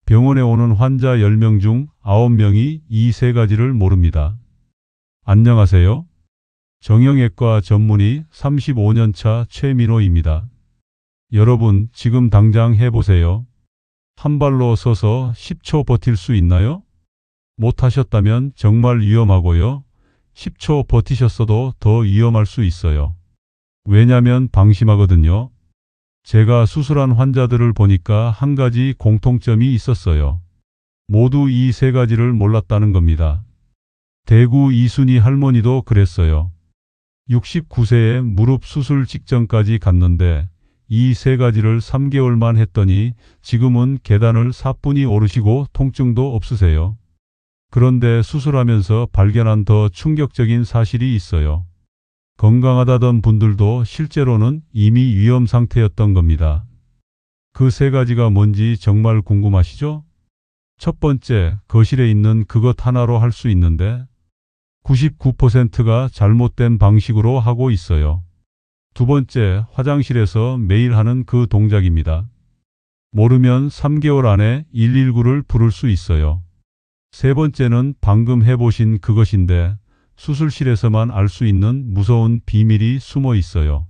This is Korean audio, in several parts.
병원에 오는 환자 10명 중 9명이 이 세 가지를 모릅니다. 안녕하세요. 정형외과 전문의 35년차 최민호입니다. 여러분, 지금 당장 해보세요. 한 발로 서서 10초 버틸 수 있나요? 못하셨다면 정말 위험하고요. 10초 버티셨어도 더 위험할 수 있어요. 왜냐면 방심하거든요. 제가 수술한 환자들을 보니까 한 가지 공통점이 있었어요. 모두 이 세 가지를 몰랐다는 겁니다. 대구 이순희 할머니도 그랬어요. 69세에 무릎 수술 직전까지 갔는데 이 세 가지를 3개월만 했더니 지금은 계단을 사뿐히 오르시고 통증도 없으세요. 그런데 수술하면서 발견한 더 충격적인 사실이 있어요. 건강하다던 분들도 실제로는 이미 위험 상태였던 겁니다. 그 세 가지가 뭔지 정말 궁금하시죠? 첫 번째, 거실에 있는 그것 하나로 할 수 있는데 99%가 잘못된 방식으로 하고 있어요. 두 번째, 화장실에서 매일 하는 그 동작입니다. 모르면 3개월 안에 119를 부를 수 있어요. 세 번째는 방금 해보신 그것인데 수술실에서만 알 수 있는 무서운 비밀이 숨어 있어요.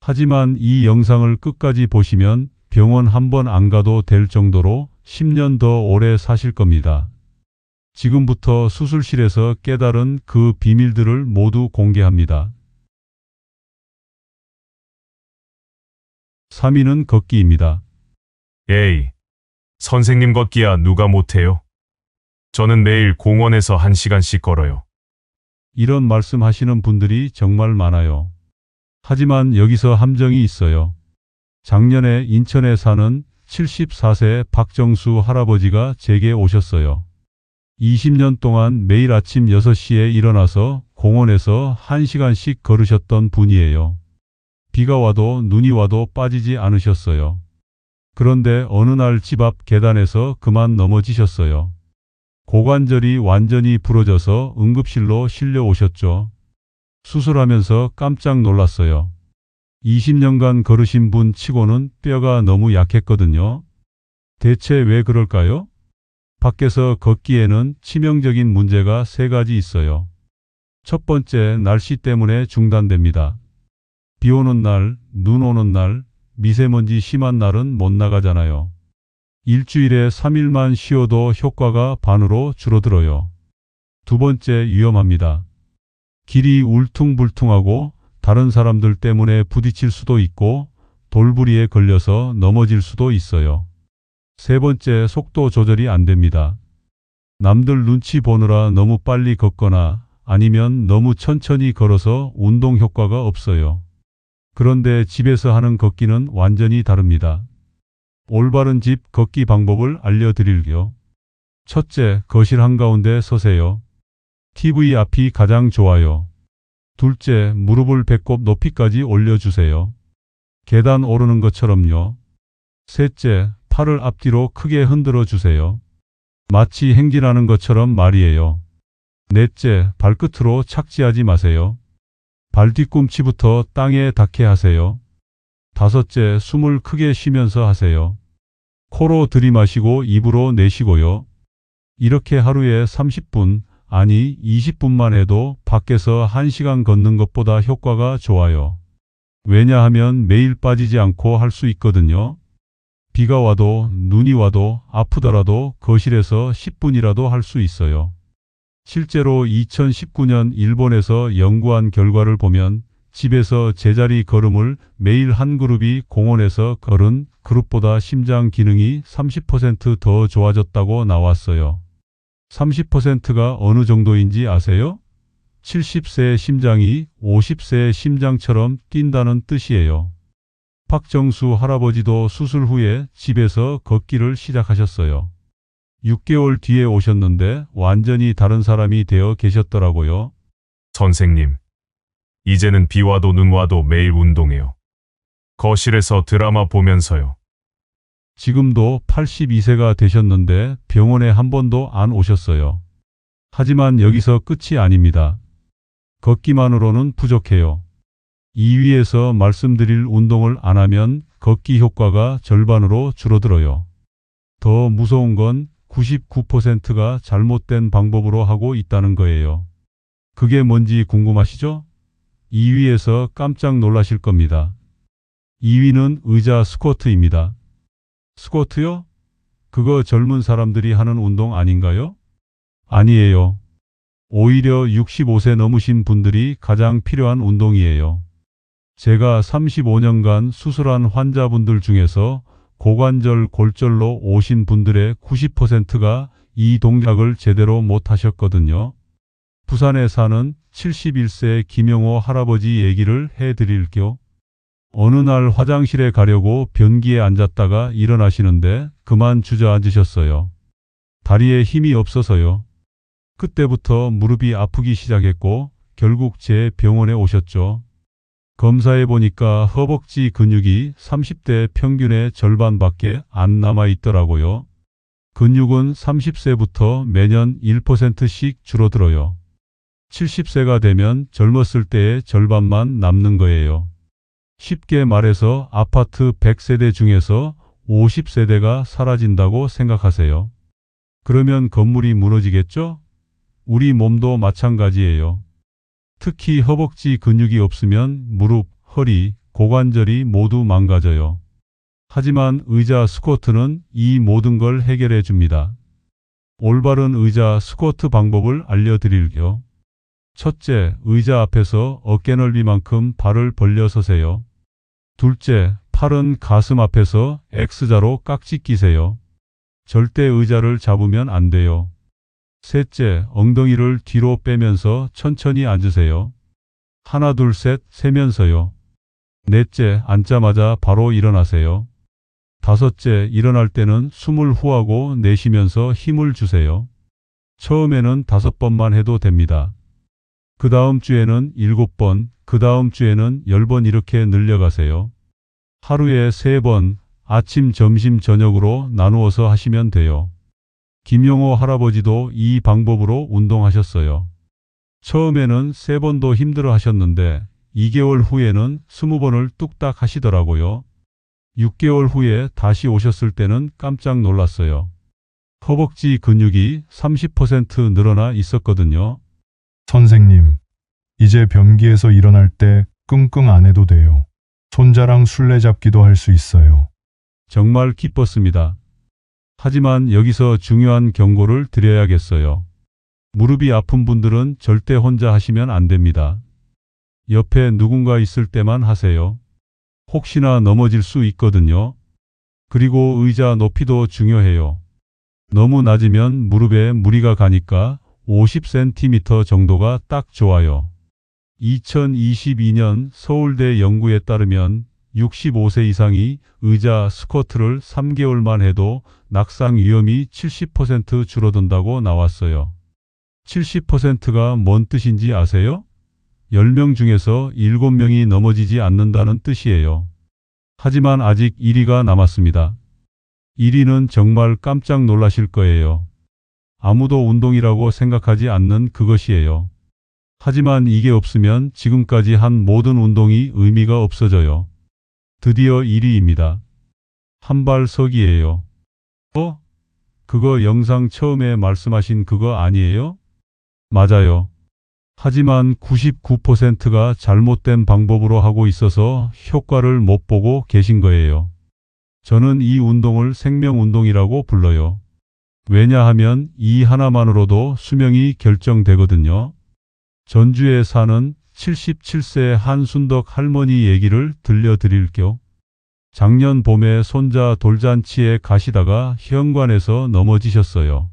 하지만 이 영상을 끝까지 보시면 병원 한 번 안 가도 될 정도로 10년 더 오래 사실 겁니다. 지금부터 수술실에서 깨달은 그 비밀들을 모두 공개합니다. 3위는 걷기입니다. 에이, 선생님 걷기야 누가 못해요? 저는 매일 공원에서 1시간씩 걸어요. 이런 말씀하시는 분들이 정말 많아요. 하지만 여기서 함정이 있어요. 작년에 인천에 사는 74세 박정수 할아버지가 제게 오셨어요. 20년 동안 매일 아침 6시에 일어나서 공원에서 1시간씩 걸으셨던 분이에요. 비가 와도 눈이 와도 빠지지 않으셨어요. 그런데 어느 날 집 앞 계단에서 그만 넘어지셨어요. 고관절이 완전히 부러져서 응급실로 실려오셨죠. 수술하면서 깜짝 놀랐어요. 20년간 걸으신 분 치고는 뼈가 너무 약했거든요. 대체 왜 그럴까요? 밖에서 걷기에는 치명적인 문제가 3가지 있어요. 첫 번째, 날씨 때문에 중단됩니다. 비 오는 날, 눈 오는 날, 미세먼지 심한 날은 못 나가잖아요. 일주일에 3일만 쉬어도 효과가 반으로 줄어들어요. 두 번째, 위험합니다. 길이 울퉁불퉁하고 다른 사람들 때문에 부딪힐 수도 있고 돌부리에 걸려서 넘어질 수도 있어요. 세 번째, 속도 조절이 안 됩니다. 남들 눈치 보느라 너무 빨리 걷거나 아니면 너무 천천히 걸어서 운동 효과가 없어요. 그런데 집에서 하는 걷기는 완전히 다릅니다. 올바른 집 걷기 방법을 알려드릴게요. 첫째, 거실 한가운데 서세요. TV 앞이 가장 좋아요. 둘째, 무릎을 배꼽 높이까지 올려주세요. 계단 오르는 것처럼요. 셋째, 팔을 앞뒤로 크게 흔들어 주세요. 마치 행진하는 것처럼 말이에요. 넷째, 발끝으로 착지하지 마세요. 발 뒤꿈치부터 땅에 닿게 하세요. 다섯째, 숨을 크게 쉬면서 하세요. 코로 들이마시고 입으로 내쉬고요. 이렇게 하루에 30분, 아니 20분만 해도 밖에서 1시간 걷는 것보다 효과가 좋아요. 왜냐하면 매일 빠지지 않고 할 수 있거든요. 비가 와도 눈이 와도 아프더라도 거실에서 10분이라도 할 수 있어요. 실제로 2019년 일본에서 연구한 결과를 보면 집에서 제자리 걸음을 매일 한 그룹이 공원에서 걸은 그룹보다 심장 기능이 30% 더 좋아졌다고 나왔어요. 30%가 어느 정도인지 아세요? 70세의 심장이 50세의 심장처럼 뛴다는 뜻이에요. 박정수 할아버지도 수술 후에 집에서 걷기를 시작하셨어요. 6개월 뒤에 오셨는데 완전히 다른 사람이 되어 계셨더라고요. 선생님, 이제는 비 와도 눈 와도 매일 운동해요. 거실에서 드라마 보면서요. 지금도 82세가 되셨는데 병원에 한 번도 안 오셨어요. 하지만 여기서 끝이 아닙니다. 걷기만으로는 부족해요. 2위에서 말씀드릴 운동을 안 하면 걷기 효과가 절반으로 줄어들어요. 더 무서운 건 99%가 잘못된 방법으로 하고 있다는 거예요. 그게 뭔지 궁금하시죠? 2위에서 깜짝 놀라실 겁니다. 2위는 의자 스쿼트입니다. 스쿼트요? 그거 젊은 사람들이 하는 운동 아닌가요? 아니에요. 오히려 65세 넘으신 분들이 가장 필요한 운동이에요. 제가 35년간 수술한 환자분들 중에서 고관절 골절로 오신 분들의 90%가 이 동작을 제대로 못 하셨거든요. 부산에 사는 71세 김영호 할아버지 얘기를 해드릴게요. 어느 날 화장실에 가려고 변기에 앉았다가 일어나시는데 그만 주저앉으셨어요. 다리에 힘이 없어서요. 그때부터 무릎이 아프기 시작했고 결국 제 병원에 오셨죠. 검사해 보니까 허벅지 근육이 30대 평균의 절반밖에 안 남아 있더라고요. 근육은 30세부터 매년 1%씩 줄어들어요. 70세가 되면 젊었을 때의 절반만 남는 거예요. 쉽게 말해서 아파트 100세대 중에서 50세대가 사라진다고 생각하세요. 그러면 건물이 무너지겠죠? 우리 몸도 마찬가지예요. 특히 허벅지 근육이 없으면 무릎, 허리, 고관절이 모두 망가져요. 하지만 의자 스쿼트는 이 모든 걸 해결해 줍니다. 올바른 의자 스쿼트 방법을 알려드릴게요. 첫째, 의자 앞에서 어깨 넓이만큼 발을 벌려 서세요. 둘째, 팔은 가슴 앞에서 X자로 깍지 끼세요. 절대 의자를 잡으면 안 돼요. 셋째, 엉덩이를 뒤로 빼면서 천천히 앉으세요. 하나, 둘, 셋, 세면서요. 넷째, 앉자마자 바로 일어나세요. 다섯째, 일어날 때는 숨을 후하고 내쉬면서 힘을 주세요. 처음에는 5번만 해도 됩니다. 그 다음 주에는 7번, 그 다음 주에는 10번 이렇게 늘려가세요. 하루에 3번, 아침, 점심, 저녁으로 나누어서 하시면 돼요. 김영호 할아버지도 이 방법으로 운동하셨어요. 처음에는 3번도 힘들어 하셨는데 2개월 후에는 20번을 뚝딱 하시더라고요. 6개월 후에 다시 오셨을 때는 깜짝 놀랐어요. 허벅지 근육이 30% 늘어나 있었거든요. 선생님, 이제 변기에서 일어날 때 끙끙 안 해도 돼요. 손자랑 술래잡기도 할 수 있어요. 정말 기뻤습니다. 하지만 여기서 중요한 경고를 드려야겠어요. 무릎이 아픈 분들은 절대 혼자 하시면 안 됩니다. 옆에 누군가 있을 때만 하세요. 혹시나 넘어질 수 있거든요. 그리고 의자 높이도 중요해요. 너무 낮으면 무릎에 무리가 가니까 50cm 정도가 딱 좋아요. 2022년 서울대 연구에 따르면 65세 이상이 의자 스쿼트를 3개월만 해도 낙상 위험이 70% 줄어든다고 나왔어요. 70%가 뭔 뜻인지 아세요? 10명 중에서 7명이 넘어지지 않는다는 뜻이에요. 하지만 아직 1위가 남았습니다. 1위는 정말 깜짝 놀라실 거예요. 아무도 운동이라고 생각하지 않는 그것이에요. 하지만 이게 없으면 지금까지 한 모든 운동이 의미가 없어져요. 드디어 1위입니다. 한발서기예요. 그거 영상 처음에 말씀하신 그거 아니에요? 맞아요. 하지만 99%가 잘못된 방법으로 하고 있어서 효과를 못 보고 계신 거예요. 저는 이 운동을 생명운동이라고 불러요. 왜냐하면 이 하나만으로도 수명이 결정되거든요. 전주에 사는 77세 한순덕 할머니 얘기를 들려드릴게요. 작년 봄에 손자 돌잔치에 가시다가 현관에서 넘어지셨어요.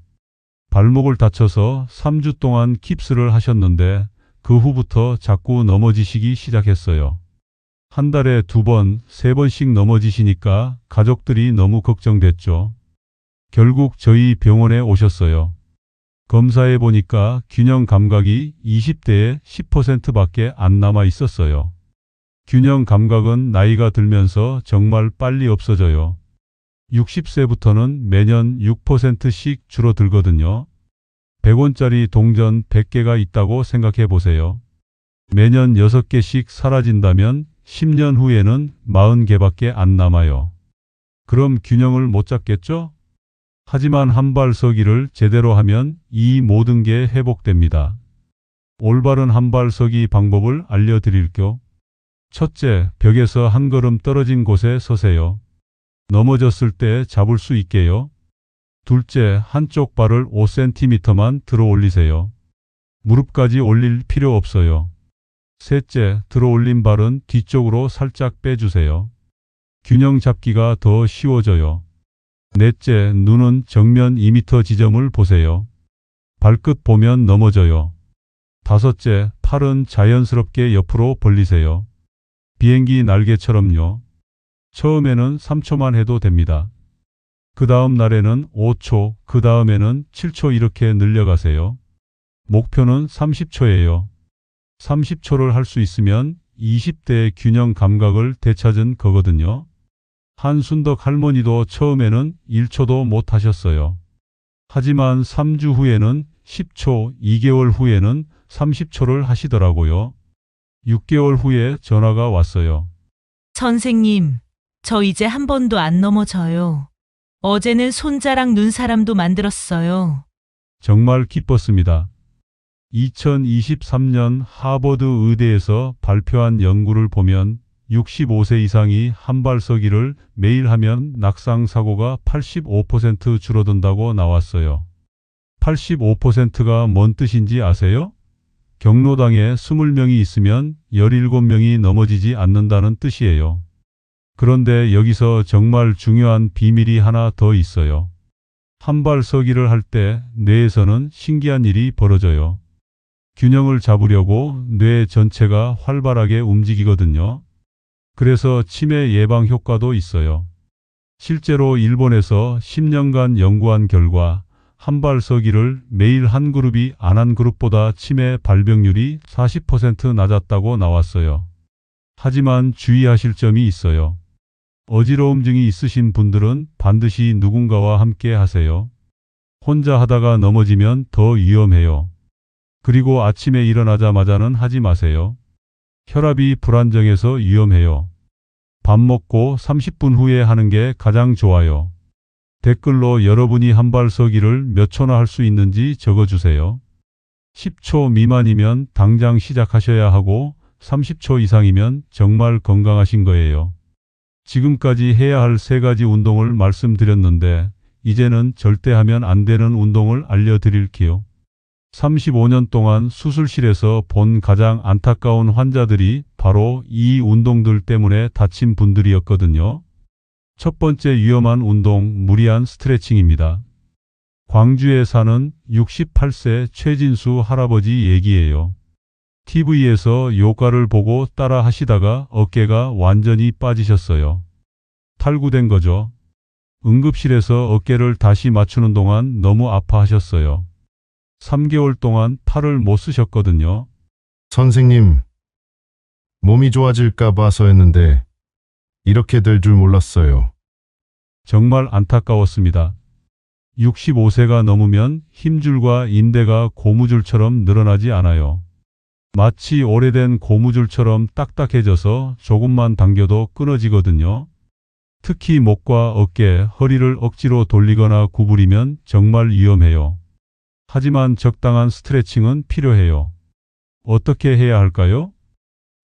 발목을 다쳐서 3주 동안 깁스를 하셨는데 그 후부터 자꾸 넘어지시기 시작했어요. 한 달에 2번, 3번씩 넘어지시니까 가족들이 너무 걱정됐죠. 결국 저희 병원에 오셨어요. 검사해 보니까 균형 감각이 20대에 10%밖에 안 남아 있었어요. 균형 감각은 나이가 들면서 정말 빨리 없어져요. 60세부터는 매년 6%씩 줄어들거든요. 100원짜리 동전 100개가 있다고 생각해 보세요. 매년 6개씩 사라진다면 10년 후에는 40개밖에 안 남아요. 그럼 균형을 못 잡겠죠? 하지만 한발서기를 제대로 하면 이 모든 게 회복됩니다. 올바른 한발서기 방법을 알려드릴게요. 첫째, 벽에서 한 걸음 떨어진 곳에 서세요. 넘어졌을 때 잡을 수 있게요. 둘째, 한쪽 발을 5cm만 들어 올리세요. 무릎까지 올릴 필요 없어요. 셋째, 들어 올린 발은 뒤쪽으로 살짝 빼주세요. 균형 잡기가 더 쉬워져요. 넷째, 눈은 정면 2m 지점을 보세요. 발끝 보면 넘어져요. 다섯째, 팔은 자연스럽게 옆으로 벌리세요. 비행기 날개처럼요. 처음에는 3초만 해도 됩니다. 그 다음 날에는 5초, 그 다음에는 7초 이렇게 늘려가세요. 목표는 30초예요. 30초를 할 수 있으면 20대의 균형 감각을 되찾은 거거든요. 한순덕 할머니도 처음에는 1초도 못 하셨어요. 하지만 3주 후에는 10초, 2개월 후에는 30초를 하시더라고요. 6개월 후에 전화가 왔어요. 선생님, 저 이제 한 번도 안 넘어져요. 어제는 손자랑 눈사람도 만들었어요. 정말 기뻤습니다. 2023년 하버드 의대에서 발표한 연구를 보면 65세 이상이 한발서기를 매일 하면 낙상 사고가 85% 줄어든다고 나왔어요. 85%가 뭔 뜻인지 아세요? 경로당에 20명이 있으면 17명이 넘어지지 않는다는 뜻이에요. 그런데 여기서 정말 중요한 비밀이 하나 더 있어요. 한발서기를 할 때 뇌에서는 신기한 일이 벌어져요. 균형을 잡으려고 뇌 전체가 활발하게 움직이거든요. 그래서 치매 예방 효과도 있어요. 실제로 일본에서 10년간 연구한 결과 한발서기를 매일 한 그룹이 안 한 그룹보다 치매 발병률이 40% 낮았다고 나왔어요. 하지만 주의하실 점이 있어요. 어지러움증이 있으신 분들은 반드시 누군가와 함께 하세요. 혼자 하다가 넘어지면 더 위험해요. 그리고 아침에 일어나자마자는 하지 마세요. 혈압이 불안정해서 위험해요. 밥 먹고 30분 후에 하는 게 가장 좋아요. 댓글로 여러분이 한발서기를 몇 초나 할 수 있는지 적어주세요. 10초 미만이면 당장 시작하셔야 하고 30초 이상이면 정말 건강하신 거예요. 지금까지 해야 할 3가지 운동을 말씀드렸는데 이제는 절대 하면 안 되는 운동을 알려드릴게요. 35년 동안 수술실에서 본 가장 안타까운 환자들이 바로 이 운동들 때문에 다친 분들이었거든요. 첫 번째 위험한 운동, 무리한 스트레칭입니다. 광주에 사는 68세 최진수 할아버지 얘기예요. TV에서 요가를 보고 따라 하시다가 어깨가 완전히 빠지셨어요. 탈구된 거죠. 응급실에서 어깨를 다시 맞추는 동안 너무 아파하셨어요. 3개월 동안 팔을 못 쓰셨거든요. 선생님, 몸이 좋아질까 봐서 했는데 이렇게 될 줄 몰랐어요. 정말 안타까웠습니다. 65세가 넘으면 힘줄과 인대가 고무줄처럼 늘어나지 않아요. 마치 오래된 고무줄처럼 딱딱해져서 조금만 당겨도 끊어지거든요. 특히 목과 어깨, 허리를 억지로 돌리거나 구부리면 정말 위험해요. 하지만 적당한 스트레칭은 필요해요. 어떻게 해야 할까요?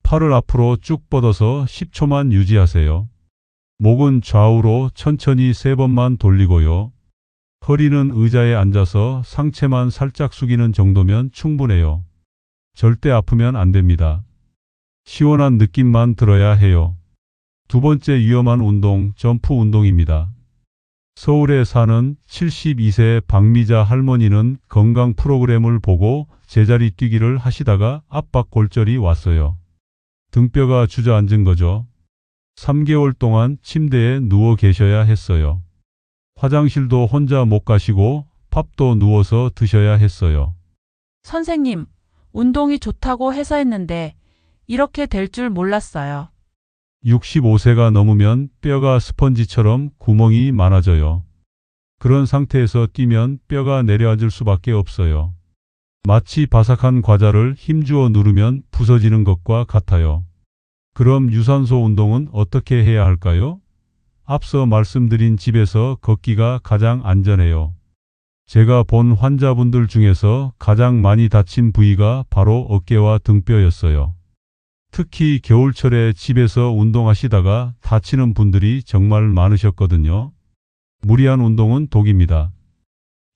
팔을 앞으로 쭉 뻗어서 10초만 유지하세요. 목은 좌우로 천천히 3번만 돌리고요. 허리는 의자에 앉아서 상체만 살짝 숙이는 정도면 충분해요. 절대 아프면 안 됩니다. 시원한 느낌만 들어야 해요. 두 번째 위험한 운동, 점프 운동입니다. 서울에 사는 72세 박미자 할머니는 건강 프로그램을 보고 제자리 뛰기를 하시다가 압박골절이 왔어요. 등뼈가 주저앉은 거죠. 3개월 동안 침대에 누워 계셔야 했어요. 화장실도 혼자 못 가시고 밥도 누워서 드셔야 했어요. 선생님, 운동이 좋다고 해서 했는데 이렇게 될 줄 몰랐어요. 65세가 넘으면 뼈가 스펀지처럼 구멍이 많아져요. 그런 상태에서 뛰면 뼈가 내려앉을 수밖에 없어요. 마치 바삭한 과자를 힘주어 누르면 부서지는 것과 같아요. 그럼 유산소 운동은 어떻게 해야 할까요? 앞서 말씀드린 집에서 걷기가 가장 안전해요. 제가 본 환자분들 중에서 가장 많이 다친 부위가 바로 어깨와 등뼈였어요. 특히 겨울철에 집에서 운동하시다가 다치는 분들이 정말 많으셨거든요. 무리한 운동은 독입니다.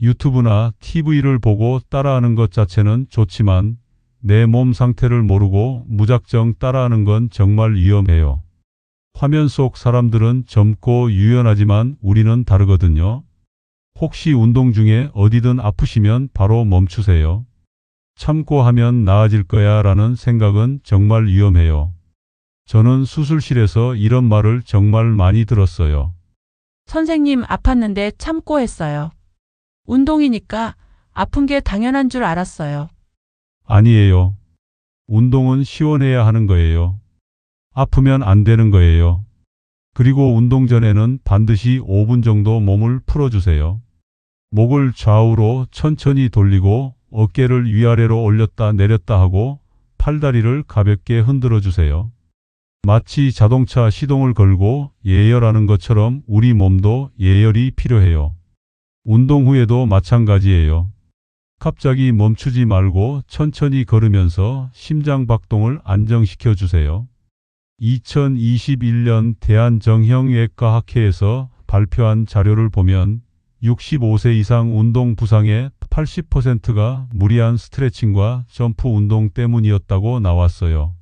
유튜브나 TV를 보고 따라하는 것 자체는 좋지만 내 몸 상태를 모르고 무작정 따라하는 건 정말 위험해요. 화면 속 사람들은 젊고 유연하지만 우리는 다르거든요. 혹시 운동 중에 어디든 아프시면 바로 멈추세요. 참고 하면 나아질 거야 라는 생각은 정말 위험해요. 저는 수술실에서 이런 말을 정말 많이 들었어요. 선생님, 아팠는데 참고 했어요. 운동이니까 아픈 게 당연한 줄 알았어요. 아니에요. 운동은 시원해야 하는 거예요. 아프면 안 되는 거예요. 그리고 운동 전에는 반드시 5분 정도 몸을 풀어주세요. 목을 좌우로 천천히 돌리고 어깨를 위아래로 올렸다 내렸다 하고 팔다리를 가볍게 흔들어 주세요. 마치 자동차 시동을 걸고 예열하는 것처럼 우리 몸도 예열이 필요해요. 운동 후에도 마찬가지예요. 갑자기 멈추지 말고 천천히 걸으면서 심장 박동을 안정시켜 주세요. 2021년 대한정형외과학회에서 발표한 자료를 보면 65세 이상 운동 부상의 80%가 무리한 스트레칭과 점프 운동 때문이었다고 나왔어요.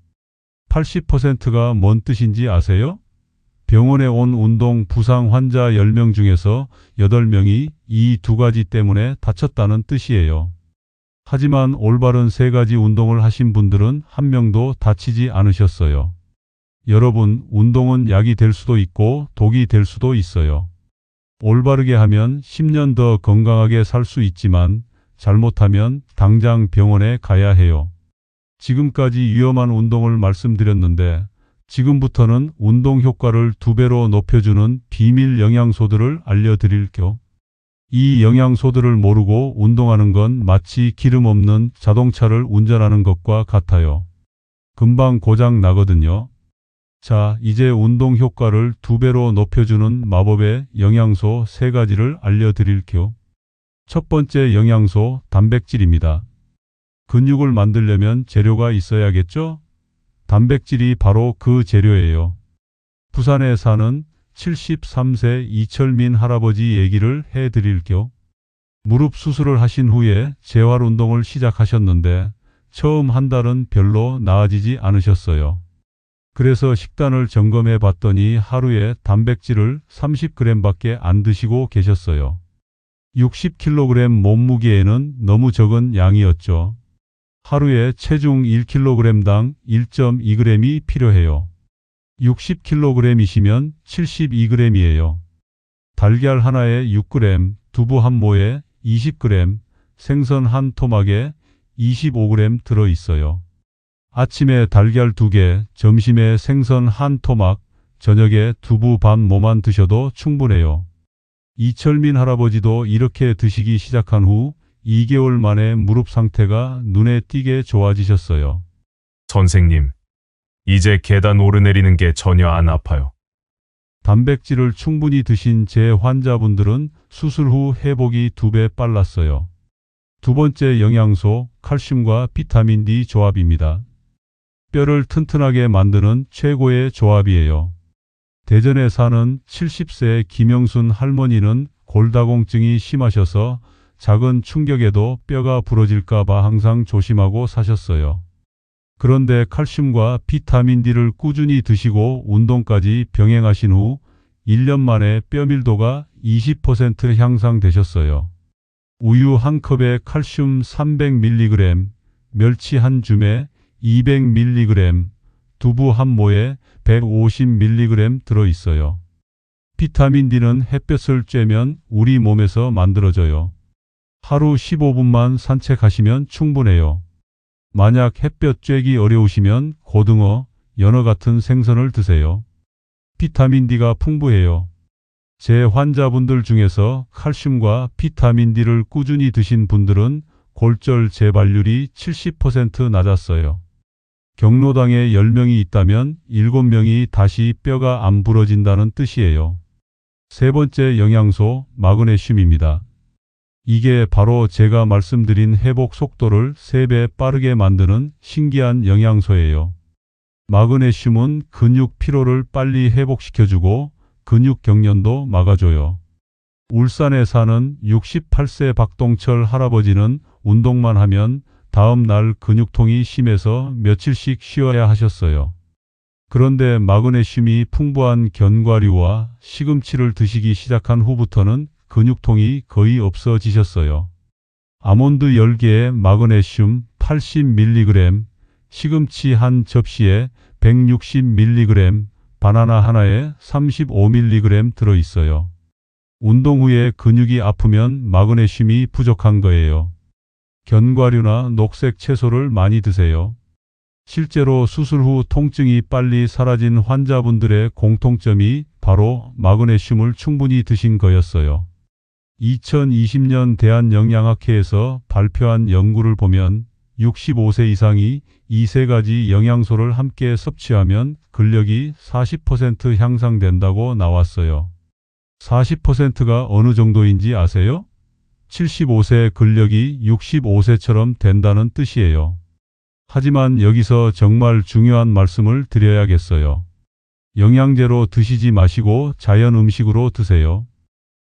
80%가 뭔 뜻인지 아세요? 병원에 온 운동 부상 환자 10명 중에서 8명이 이 두 가지 때문에 다쳤다는 뜻이에요. 하지만 올바른 세 가지 운동을 하신 분들은 한 명도 다치지 않으셨어요. 여러분, 운동은 약이 될 수도 있고 독이 될 수도 있어요. 올바르게 하면 10년 더 건강하게 살 수 있지만 잘못하면 당장 병원에 가야 해요. 지금까지 위험한 운동을 말씀드렸는데 지금부터는 운동 효과를 2배로 높여주는 비밀 영양소들을 알려드릴게요. 이 영양소들을 모르고 운동하는 건 마치 기름 없는 자동차를 운전하는 것과 같아요. 금방 고장 나거든요. 자, 이제 운동 효과를 2배로 높여주는 마법의 영양소 3가지를 알려드릴게요. 첫 번째 영양소, 단백질입니다. 근육을 만들려면 재료가 있어야겠죠? 단백질이 바로 그 재료예요. 부산에 사는 73세 이철민 할아버지 얘기를 해드릴게요. 무릎 수술을 하신 후에 재활 운동을 시작하셨는데 처음 한 달은 별로 나아지지 않으셨어요. 그래서 식단을 점검해 봤더니 하루에 단백질을 30g밖에 안 드시고 계셨어요. 60kg 몸무게에는 너무 적은 양이었죠. 하루에 체중 1kg당 1.2g이 필요해요. 60kg이시면 72g이에요. 달걀 하나에 6g, 두부 한 모에 20g, 생선 한 토막에 25g 들어있어요. 아침에 달걀 2개, 점심에 생선 한 토막, 저녁에 두부 반 모만 드셔도 충분해요. 이철민 할아버지도 이렇게 드시기 시작한 후 2개월 만에 무릎 상태가 눈에 띄게 좋아지셨어요. 선생님, 이제 계단 오르내리는 게 전혀 안 아파요. 단백질을 충분히 드신 제 환자분들은 수술 후 회복이 2배 빨랐어요. 두 번째 영양소, 칼슘과 비타민 D 조합입니다. 뼈를 튼튼하게 만드는 최고의 조합이에요. 대전에 사는 70세 김영순 할머니는 골다공증이 심하셔서 작은 충격에도 뼈가 부러질까 봐 항상 조심하고 사셨어요. 그런데 칼슘과 비타민 D를 꾸준히 드시고 운동까지 병행하신 후 1년 만에 뼈 밀도가 20% 향상되셨어요. 우유 한 컵에 칼슘 300mg, 멸치 한 줌에 200mg, 두부 한 모에 150mg 들어있어요. 비타민 D는 햇볕을 쬐면 우리 몸에서 만들어져요. 하루 15분만 산책하시면 충분해요. 만약 햇볕 쬐기 어려우시면 고등어, 연어 같은 생선을 드세요. 비타민 D가 풍부해요. 제 환자분들 중에서 칼슘과 비타민 D를 꾸준히 드신 분들은 골절 재발률이 70% 낮았어요. 경로당에 10명이 있다면 7명이 다시 뼈가 안 부러진다는 뜻이에요. 세 번째 영양소, 마그네슘입니다. 이게 바로 제가 말씀드린 회복 속도를 3배 빠르게 만드는 신기한 영양소예요. 마그네슘은 근육 피로를 빨리 회복시켜주고 근육 경련도 막아줘요. 울산에 사는 68세 박동철 할아버지는 운동만 하면 다음 날 근육통이 심해서 며칠씩 쉬어야 하셨어요. 그런데 마그네슘이 풍부한 견과류와 시금치를 드시기 시작한 후부터는 근육통이 거의 없어지셨어요. 아몬드 10개에 마그네슘 80mg, 시금치 한 접시에 160mg, 바나나 하나에 35mg 들어있어요. 운동 후에 근육이 아프면 마그네슘이 부족한 거예요. 견과류나 녹색 채소를 많이 드세요. 실제로 수술 후 통증이 빨리 사라진 환자분들의 공통점이 바로 마그네슘을 충분히 드신 거였어요. 2020년 대한영양학회에서 발표한 연구를 보면 65세 이상이 이 세 가지 영양소를 함께 섭취하면 근력이 40% 향상된다고 나왔어요. 40%가 어느 정도인지 아세요? 75세 근력이 65세처럼 된다는 뜻이에요. 하지만 여기서 정말 중요한 말씀을 드려야겠어요. 영양제로 드시지 마시고 자연 음식으로 드세요.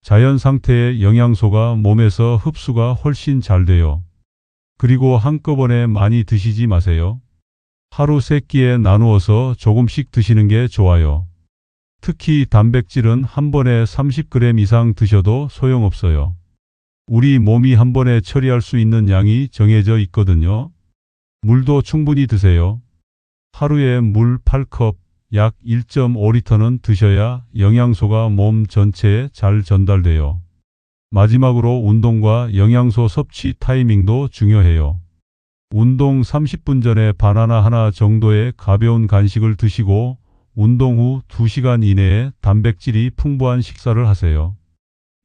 자연 상태의 영양소가 몸에서 흡수가 훨씬 잘 돼요. 그리고 한꺼번에 많이 드시지 마세요. 하루 3끼에 나누어서 조금씩 드시는 게 좋아요. 특히 단백질은 한 번에 30g 이상 드셔도 소용없어요. 우리 몸이 한 번에 처리할 수 있는 양이 정해져 있거든요. 물도 충분히 드세요. 하루에 물 8컵, 약 1.5리터는 드셔야 영양소가 몸 전체에 잘 전달돼요. 마지막으로 운동과 영양소 섭취 타이밍도 중요해요. 운동 30분 전에 바나나 하나 정도의 가벼운 간식을 드시고 운동 후 2시간 이내에 단백질이 풍부한 식사를 하세요.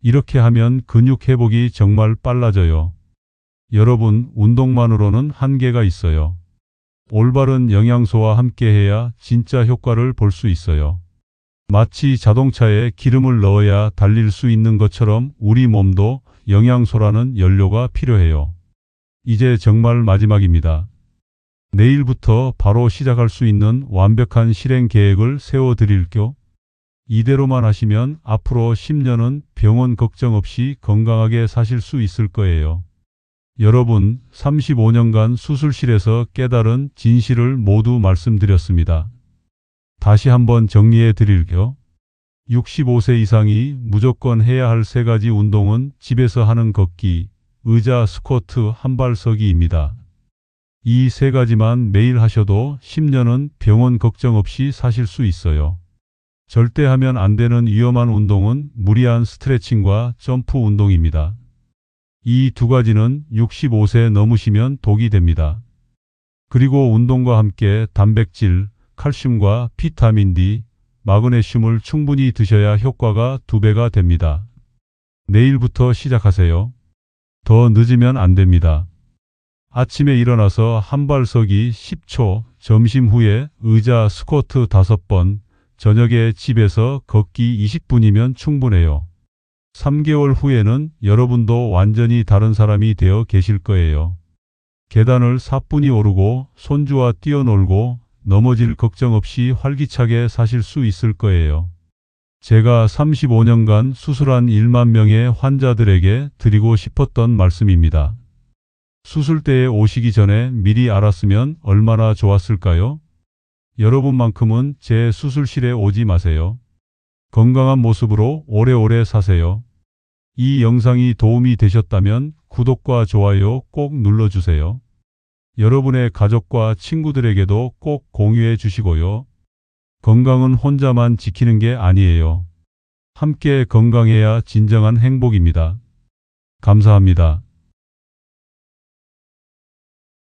이렇게 하면 근육 회복이 정말 빨라져요. 여러분, 운동만으로는 한계가 있어요. 올바른 영양소와 함께해야 진짜 효과를 볼 수 있어요. 마치 자동차에 기름을 넣어야 달릴 수 있는 것처럼 우리 몸도 영양소라는 연료가 필요해요. 이제 정말 마지막입니다. 내일부터 바로 시작할 수 있는 완벽한 실행 계획을 세워드릴게요. 이대로만 하시면 앞으로 10년은 병원 걱정 없이 건강하게 사실 수 있을 거예요. 여러분, 35년간 수술실에서 깨달은 진실을 모두 말씀드렸습니다. 다시 한번 정리해 드릴게요. 65세 이상이 무조건 해야 할 3가지 운동은 집에서 하는 걷기, 의자 스쿼트, 한발 서기입니다. 이 3가지만 매일 하셔도 10년은 병원 걱정 없이 사실 수 있어요. 절대 하면 안 되는 위험한 운동은 무리한 스트레칭과 점프 운동입니다. 이 2가지는 65세 넘으시면 독이 됩니다. 그리고 운동과 함께 단백질, 칼슘과 비타민 D, 마그네슘을 충분히 드셔야 효과가 2배가 됩니다. 내일부터 시작하세요. 더 늦으면 안 됩니다. 아침에 일어나서 한발 서기 10초, 점심 후에 의자 스쿼트 5번, 저녁에 집에서 걷기 20분이면 충분해요. 3개월 후에는 여러분도 완전히 다른 사람이 되어 계실 거예요. 계단을 4분이 오르고 손주와 뛰어놀고 넘어질 걱정 없이 활기차게 사실 수 있을 거예요. 제가 35년간 수술한 1만 명의 환자들에게 드리고 싶었던 말씀입니다. 수술대에 오시기 전에 미리 알았으면 얼마나 좋았을까요? 여러분만큼은 제 수술실에 오지 마세요. 건강한 모습으로 오래오래 사세요. 이 영상이 도움이 되셨다면 구독과 좋아요 꼭 눌러주세요. 여러분의 가족과 친구들에게도 꼭 공유해 주시고요. 건강은 혼자만 지키는 게 아니에요. 함께 건강해야 진정한 행복입니다. 감사합니다.